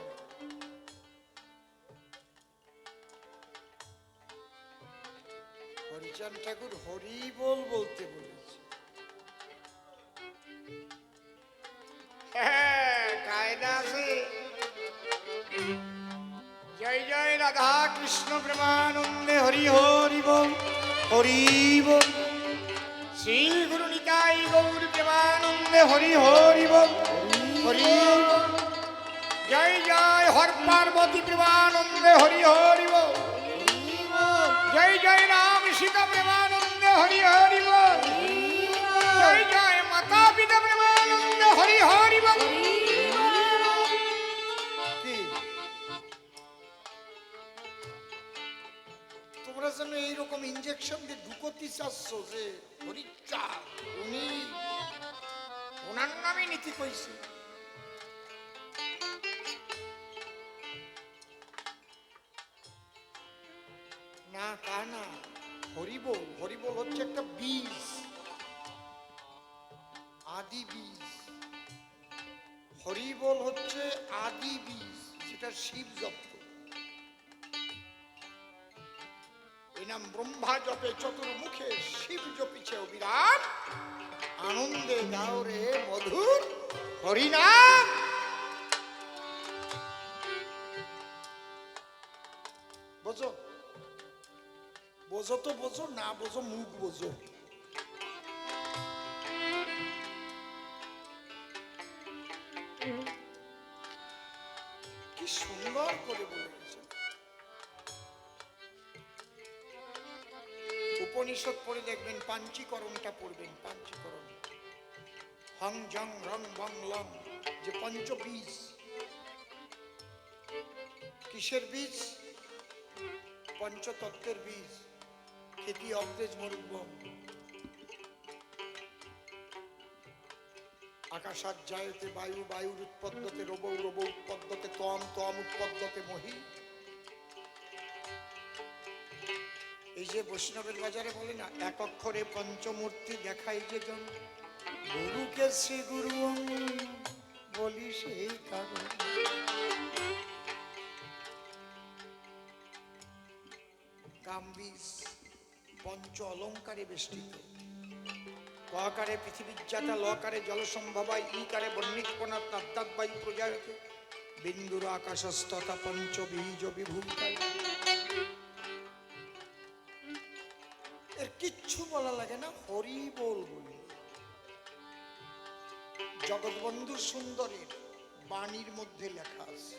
হরিচাঁদ ঠাকুর হরি বল বলতে বলেছে। হ্যাঁ কায়দা আছে। জয় জয় রাধা কৃষ্ণ প্রেমানন্দে হরি হরি বল হরি বল। শ্রী গুরু নিতাই গৌর প্রেমানন্দে হরি হরি বল হরি বল। জয় জয় হর পার্বতী প্রেমানন্দে হরি হরি বল। জয় জয় রাম সীতা প্রেমানন্দে হরি হরি বল। জয় জয় মাতা পিতা প্রেমানন্দে হরি হরি বল। কি তোমরা যেন এইরকম ইনজেকশন দিয়ে ঢুকতে চাচ্ছ যে হরিচা উনি ওনার নামে নীতি কইছে। না তা না, হরিবোল হরিবোল হচ্ছে একটা বীজ, আদি বীজ। হরিবোল হচ্ছে আদি বীজ, যেটা শিব জপ্ত। এই নাম ব্রহ্মা জপে চতুর্মুখে, শিব জপিছে অবিরাম। আনন্দে গাও রে মধুর হরিনাম। বোঝো বোঝো তো বোঝো, না বোঝো মুখ বোঝো। কি সুন্দর করে বলে গেছে। উপনিষদ পড়ে দেখবেন, পাঞ্চীকরণটা পড়বেন। পাঞ্চীকরণ হং জং রং বং লং, যে পঞ্চবীজ। কিসের বীজ? পঞ্চতত্ত্বের বীজ। খেতি অব্দেজ মরুভূম। আকাশাত জায়তে বায়ু, বায়ুর উৎপদ্যতে রব, রব উৎপদ্যতে ত্বম, ত্বম উৎপদ্যতে মহি। এই যে বৈষ্ণবের বাজারে বলে না, এক অক্ষরে পঞ্চমূর্তি দেখাই যে জন, গুরুকে শ্রী গুরু বলি সেই কারণ। কামবীজ পঞ্চ অলঙ্কারে বেষ্টিত। ককারে পৃথিবীর জাতা, লকারে জলসম্ভবায়, ইকারে বর্ণিতপনাৎ নাদ্যাৎ বায়ু প্রজায়তে, বিন্দুর আকাশস্ততা পঞ্চবীজ বিভূতায়। এর কিচ্ছু বলা লাগে না, হরি বল বলি। জগৎবন্ধু সুন্দরের বাণীর মধ্যে লেখা আছে।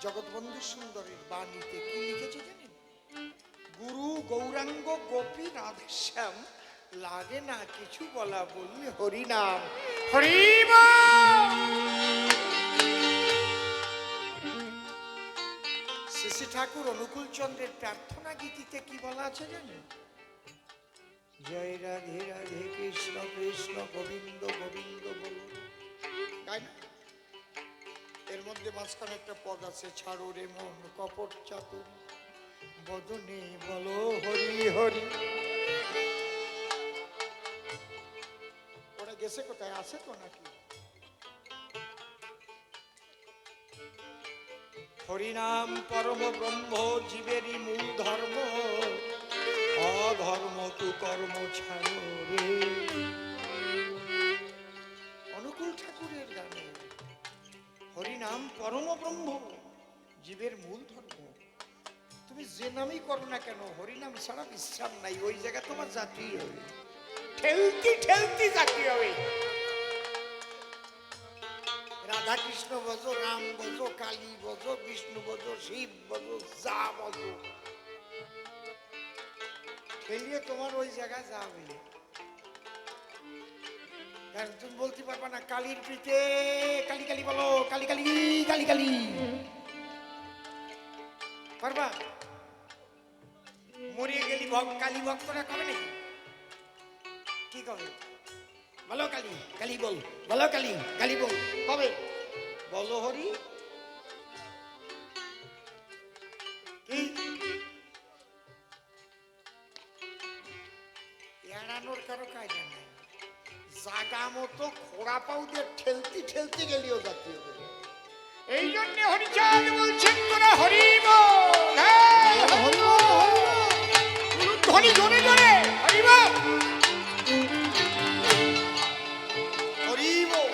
জগৎবন্ধু সুন্দরের বাণীতে কি লিখেছে জানেন? গুরু গৌরাঙ্গ গোপী রাধেশ্যাম, লাগে না কিছু বলা, বললে হরিনাম হরিব। শ্রী ঠাকুর অনুকূল চন্দ্রের প্রার্থনা গীতিতে কি বলা আছে জানেন? জয় রাধে রাধে কৃষ্ণ কৃষ্ণ গোবিন্দ গোবিন্দ বলো, তাই না? এর মধ্যে মাঝখানে একটা পদ আছে, ছাড়ো রে মন কপট চাতুর, বদনে বলো হরি হরি। ওরা গেছে কোথায়? আছে তো নাকি? হরিনাম পরম ব্রহ্ম, জীবেরই মূল ধর্ম, অধর্ম তু কর্ম ছাড়ো রে। অনুকূল ঠাকুরের গানে হরিনাম পরম ব্রহ্ম, জীবের মূল ধর্ম। তুমি যে নামই করো না কেন, হরিনাম ছাড়া বিশ্রাম নাই। ওই জায়গা তোমার জাতি হবে, ঠেলতি ঠেলতি জাতি হবে। রাধা কৃষ্ণ বজো, রাম বজো, কালী বজো, বিষ্ণু বজো, শিব বজো, যা বজো, খেলিয়ে তোমার ওই জায়গায় যাবে। কারণ তুমি বলতে পারবা না কালীর পিঠে কালী কালী বলো, কালী কালী কালী কালী, পারবা? মরিয়ে গেলি কালী ভক্তরা কবে নাকি? কি কবে? বলো কালী কালী বল, বলো কালী কালী বল, কবে? বলো হরি কি এড়ানোর কারো কায়দা নাই। জাগা মতো খোড়া পাউ দিয়ে ঠেলতে ঠেলতে গেলেও যাতে হবে। এই জন্য হরিচাঁদ বলছেন তোরা হরি বল, হ্যাঁ, হরি বল, ধ্বনি জোরে জোরে হরি বল, হরি বল।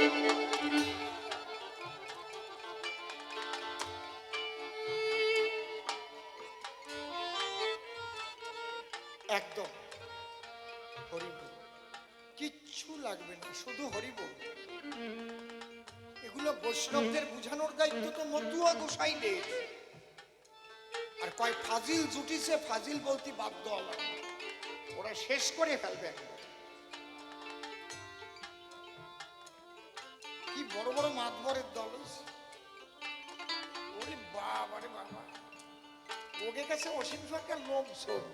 একদম হরি বল, কিচ্ছু লাগবে না, শুধু হরি বল। এগুলো বৈষ্ণবদের বুঝানোর দায়িত্ব তো মতুয়া গোসাইদের। আর কয় ফাজিল জুটিছে, ফাজিল বলতে বাধ্য হলাম, ওরা শেষ করে ফেলবে একদম। কি বড় বড় মাতবরের দল, ওরে বাবা রে বাবা, ওদের কাছে অসীম সরকার লোক শোন।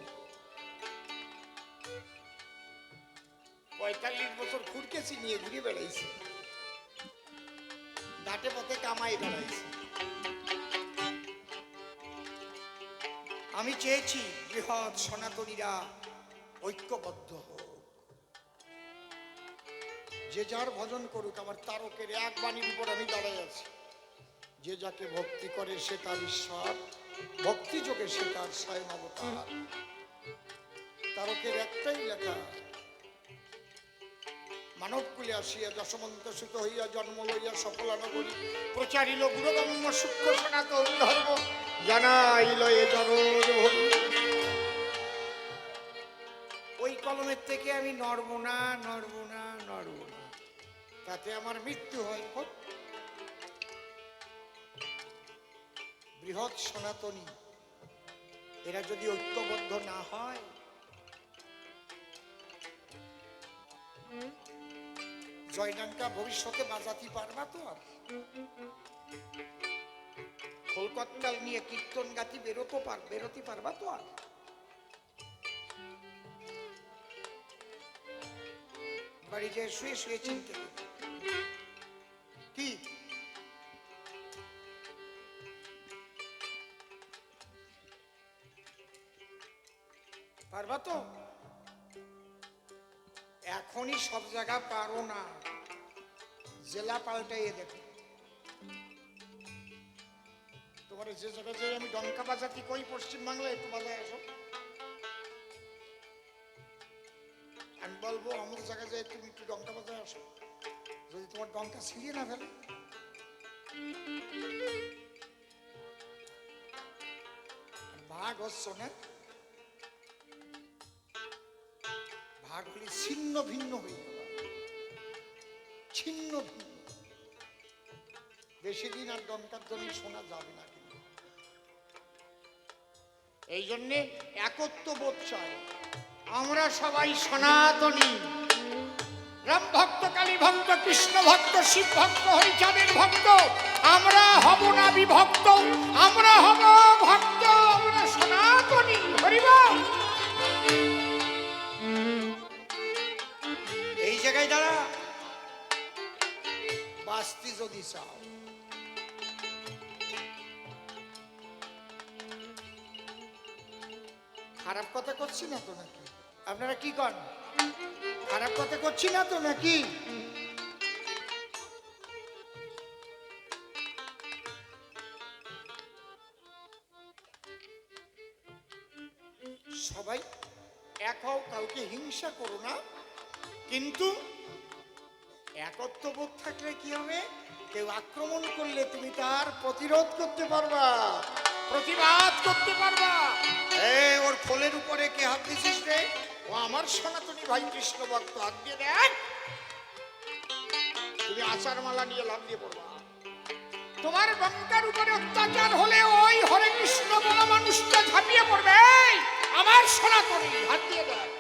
45 বছর খুরকেছি নিয়ে ঘুরে বেড়াইছে, ঘাটে পথে কামাই বেড়াইছে। আমি চেয়েছি বৃহৎ সনাতনীরা ঐক্যবদ্ধ হোক, যে যার ভজন করুক। আমার তারকের এক বাণীর উপর আমি দাঁড়াই আছি, যে যাকে ভক্তি করে সে তার ঈশ্বর, ভক্তি যোগে সে তার স্বয়ং অবতার। তারকের একটাই লেখা, মানব কুলে আসিয়া যশমন্ত সুত হইয়া জন্ম লইয়া সফলা নগরী প্রচারিল গুরুগম্য সূক্ষ্ম সনাতন ধর্ম, জানাইল এ জগৎ ভরি। ওই কলমের থেকে আমি নড়ব না, নড়ব না, নড়ব না, তাতে আমার মৃত্যু হয়। হোক। বৃহৎ সনাতনী এরা যদি ঐক্যবদ্ধ না হয়, জয়ডাঙ্কা ভবিষ্যতে বাজাতে পারবা তো? আর খোলকত্তাল নিয়ে কীর্তন গাতি বেরোতে পারবা তো? আর বাড়ি যে শুয়ে শুয়ে চিনতে কি পারবা তো? এখনই সব জায়গা পারো না, জেলা পাল্টাইয়ে দেখো। তোমার যে জায়গায় যে আমি ডঙ্কা বাজাতি কই পশ্চিম বাংলায়, একটু বাজায় আসো, আমি বলবো অমুক জায়গায় যায় তুমি একটু ডঙ্কা বাজায় আসো। যদি তোমার ডঙ্কা ছিঁড়িয়ে না ফেলে, ভাগ হচ্ছ না, ভাগ হলে ছিন্ন ভিন্ন হয়ে গেল, ছিন্ন ভিন্ন। বেশি দিন আর ডঙ্কার ধ্বনি শোনা যাবে না। কিন্তু এই জন্যে একত্ববোধ চাই। আমরা সবাই সনাতনী, রাম ভক্ত, কালী ভক্ত, কৃষ্ণ ভক্ত, শিব ভক্ত, হরিচাঁদের ভক্ত। আমরা হব না বিভক্ত, আমরা হব ভক্ত, আমরা সনাতনী। হরিবল। এই জায়গায় দাঁড়া, বাঁচতে যদি চাও। খারাপ কথা করছি না তো নাকি? আপনারা কি করেন? খারাপ কথা করছি না তো নাকি? সবাই এক হও, কাউকে হিংসা করো না, কিন্তু একত্ববোধ থাকলে কি হবে? কেউ আক্রমণ করলে তুমি তার প্রতিরোধ করতে পারবা, প্রতিবাদ করতে পারবা। ওর ফলের উপরে কে হাত দিছিস রে? ও আমার সনাতনী ভাই কৃষ্ণ ভক্ত, হাত দিয়ে দেখ, তুমি আচার মালা নিয়ে লাভ দিয়ে পড়বা। তোমার লঙ্কার উপরে অত্যাচার হলে ওই হরে কৃষ্ণ বলা মানুষটা ঝাঁপিয়ে পড়বে, এই আমার সনাতনী হাত দিয়ে দেয়,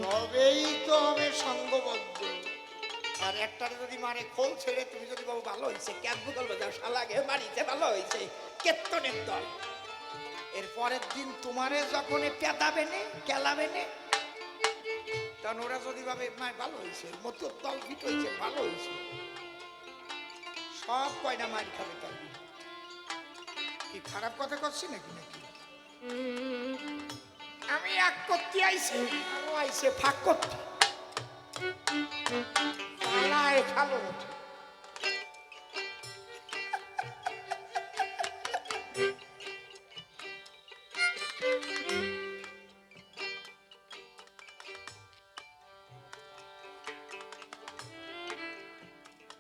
তবেই তো হবে সঙ্গবদ্ধ। আর একটারে যদি মারে খোল ছেড়ে তুমি যদি বাবু ভালো হয়েছে ক্যাব বলবে যাও শালাকে বাড়িতে ভালো হয়েছে কেত্তনের দল, এর পরের দিন তোমারে যখন পেতাবে নে কেলাবে নে, তখন ওরা যদি ভাবে মা ভালো হয়েছে মতো দল ফিট হয়েছে ভালো হয়েছে, সব কয়না মার খাবে। তবে কি খারাপ কথা করছি নাকি নাকি আমি এক করতে আইছি আরো আইছে ফাঁক করতে পালায় খালো ওঠে।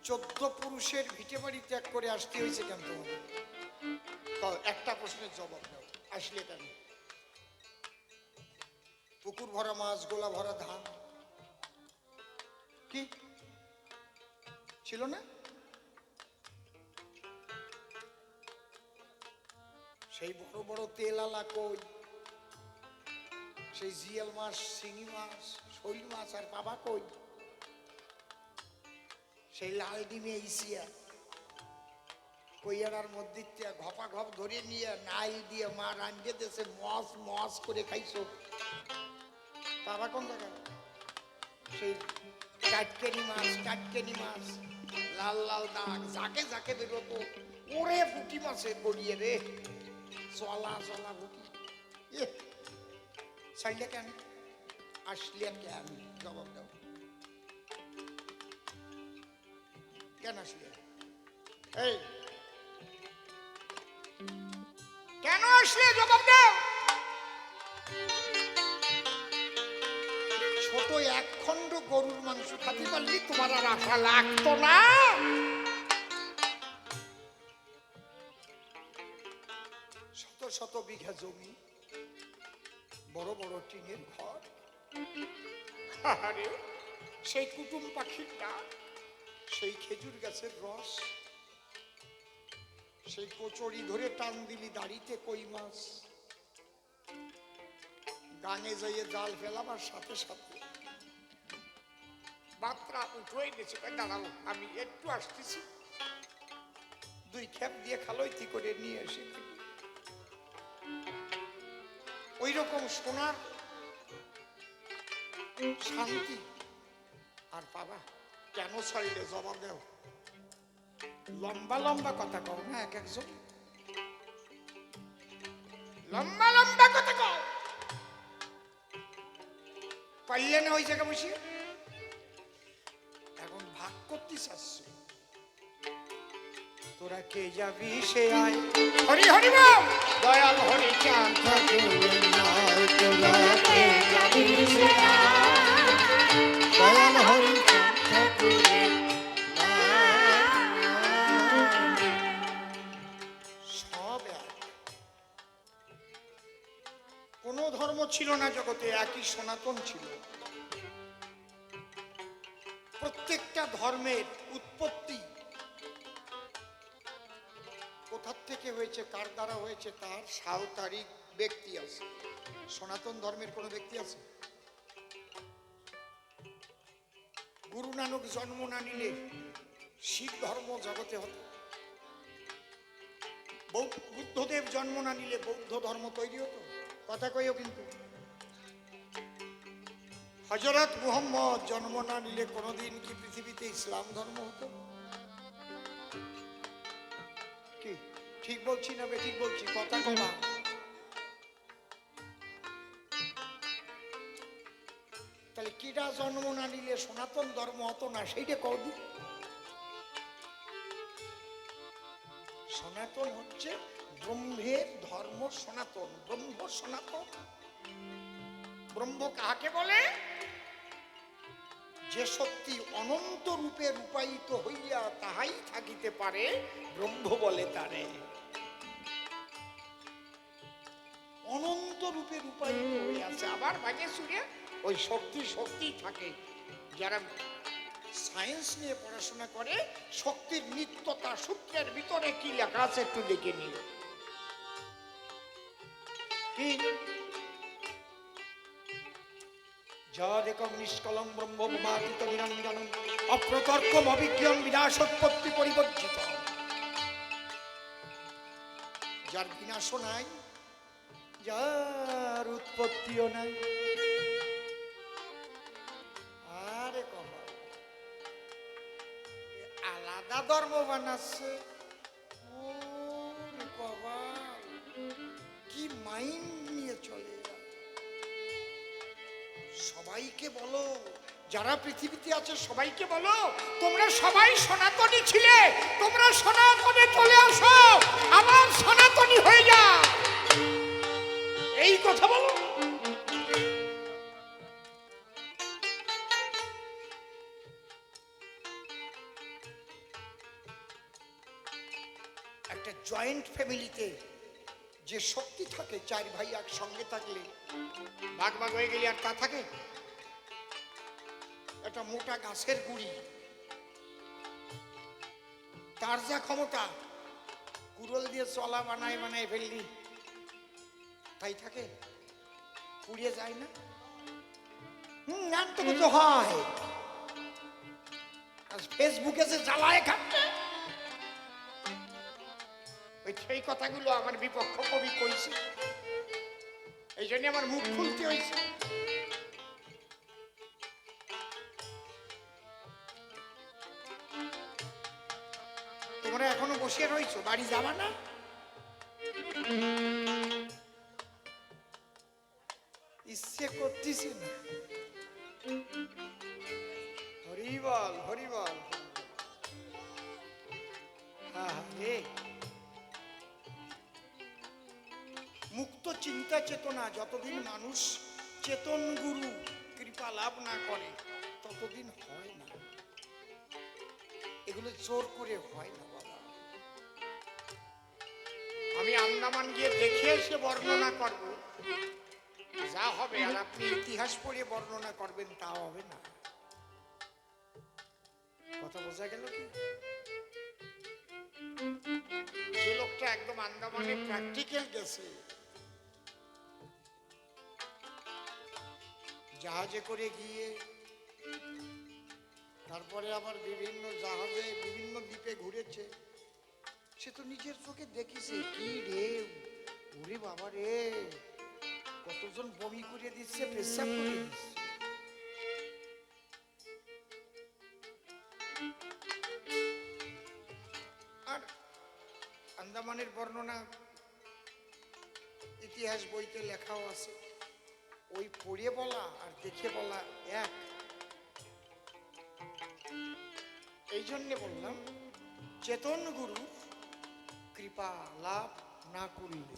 চোদ্দ পুরুষের ভিটে বাড়ি ত্যাগ করে আসতে হয়েছে কেন তোমাদের? একটা প্রশ্নের জবাব দাও, আসলে কেন? পুকুর ভরা মাছ, গোলা ভরা ধান, কি ছিল না? সেই বড় বড় তেল আলা কই, সেই জিয়াল মাছ, শিঙি মাছ, শৈল মাছ আর বাবা কই, সেই লাল ডিমে ইসিয়া কইয়ার মধ্যে ঘপা ঘপ ধরে নিয়ে নাই দিয়ে মা রান্ধিয়ে দেশে মস মস করে খাইছো, বাবা কোন জায়গায়? সেই টাটকেনি মাছ লাল লাল দাগ যাকে যাকে বেরোতো, ওরে পুঁটি মাছের গড়িয়ে রে জলা জলা পুঁটি, ছাড়লে কেন আসলে কেন? জবাব দাও, কেন আসলে? এই কেন আসলে জবাব দাও। ছোট এক খণ্ড গরুর মাংস খাতে পারলি তোমার আর আশা লাগতো না? শত শত বিঘা জমি, বড় বড় টিনের ঘর, আরে সেই কুটুম পাখির ডাক, সেই খেজুর গাছের রস, সেই কচুরি ধরে টান দিলি দাড়িতে কই মাছ, গানে যাইয়ে জাল ফেলাবার সাথে সাথে বাত্রা উঠোই গেছে, দাঁড়াও আমি একটু আসতেছি, দুই খেপ দিয়ে খালইতি করে নিয়ে এসে ওই রকম সোনার শান্তি আর পাবা কেন? ছাড়লে জবাব দাও। লম্বা লম্বা কথা কও না, এক একজন লম্বা লম্বা কথা কও, পারলে না ওই জায়গা বসে এখন ভাগ করতে চাচ্ছ, তোরা কে যাবি সে আয়, হরি হরি বল, দয়াল হরি চাঁদ ঠাকুরের নায়, তোরা কে যাবি সে আয়, দয়াল হরি চাঁদ ঠাকুরের সব এক। কোন ধর্ম ছিল না জগতে, একই সনাতন ছিল। প্রত্যেকটা ধর্মের উৎপত্তি কোথার থেকে হয়েছে, কার দ্বারা হয়েছে, তার সাল তারিখ ব্যক্তি আছে। সনাতন ধর্মের কোন ব্যক্তি আছে? গুরু নানক জন্ম না নিলে শিখ ধর্ম জগতে হতো, বুদ্ধদেব জন্ম না নিলে বৌদ্ধ ধর্ম তৈরি হতো, কথা কইও কিন্তু। হযরত মুহাম্মদ জন্ম না নিলে কোনোদিন কি পৃথিবীতে ইসলাম ধর্ম হতো? কি ঠিক বলছি না বেঠিক বলছি? কথা কবা। তাহলে কিরা জন্ম না নিলে সনাতন ধর্ম হতো না, সেইটা কদি। সনাতন হচ্ছে ব্রহ্মের ধর্ম, সনাতন ব্রহ্ম সনাতন। ব্রহ্ম কাকে বলে? যে শক্তি অনন্ত রূপে রূপায়িত হইয়া তাহাই থাকিতে পারে, ব্রহ্ম বলে তারে। অনন্ত রূপে রূপায়িত হয়ে আছে, আবার ভাগে সুরে ওই শক্তি শক্তি থাকে। যারা সায়েন্স নিয়ে পড়াশোনা করে, শক্তির নিত্যতা সূত্রের ভিতরে কি লেখা আছে একটু দেখে নিল। কি? যদেকং নিষ্কলং ব্রহ্ম ভূমাতীত নিরঞ্জনম অপ্রতর্কম অবিজ্ঞান বিনাশোৎপত্তি পরিবর্জিত। যার বিনাশও নাই, যার উৎপত্তিও নাই। আরে কবা, আলাদা ধর্ম বানাচ্ছে। ওরে বাবা, কি মাইন্ড নিয়ে চলে এরা। সবাইকে বলো, যারা পৃথিবীতে আছে সবাইকে বলো, তোমরা সবাই সনাতনী ছিলে, তোমরা সনাতনে চলে আসো, আবার সনাতনী হয়ে যা। এই কথা বলো। একটা জয়েন্ট ফ্যামিলিতে যে শক্তি থাকে, চার ভাই একসঙ্গে থাকলে ভাগ ভাগ হয়ে গেলে আর তা থাকে? একটা মোটা গাছের গুড়ি, তার যা ক্ষমতা, কুড়োল দিয়ে চলা বানায় বানায় ফেললি, তাই থাকে? পুড়িয়ে যায় না? জানতে তো হয়। আর ফেসবুকে যে জ্বালায় খাচ্ছে, সেই কথাগুলো আমার বিপক্ষ কবি কইছে, এই জন্য আমার মুখ খুলতে হয়েছে। তোমরা এখনো বসে রয়েছো, বাড়ি যাবা না? ইচ্ছে করতেছে না। হরিবল হরিবল। হ্যাঁ রে, মুক্ত চিন্তা চেতনা যতদিন মানুষ চেতন গুরু কৃপা লাভ না করে ততদিন হয় না। এগুলো জোর করে হয় না বাবা। আমি আন্দামান গিয়ে দেখে এসে বর্ণনা করব, যা হবে, আর আপনি ইতিহাস পড়ে বর্ণনা করবেন তা হবে না। কথা বোঝা গেল কি? যে লোকটা একদম আন্দামানে প্র্যাকটিক্যাল গেছে, জাহাজে করে গিয়ে তারপরে আবার বিভিন্ন জাহাজে বিভিন্ন দ্বীপে ঘুরেছে, সে তো নিজের চোখে দেখিছে কি রে, ওরে বাবা রে, কতজন বমি করে দিচ্ছে, পেশাব করে দিচ্ছে। আর আন্দামানের বর্ণনা ইতিহাস বইতে লেখাও আছে, ওই পড়ে বলা আর দেখে বলা এক। এই জন্যে বললাম, চেতন গুরু কৃপা লাভ না করলে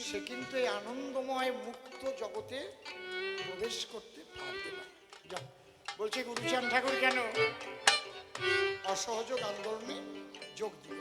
সে কিন্তু এই আনন্দময় মুক্ত জগতে প্রবেশ করতে পারবে না। বলছে গুরুচাঁদ ঠাকুর কেন অসহযোগ আন্দোলনে যোগ দিল।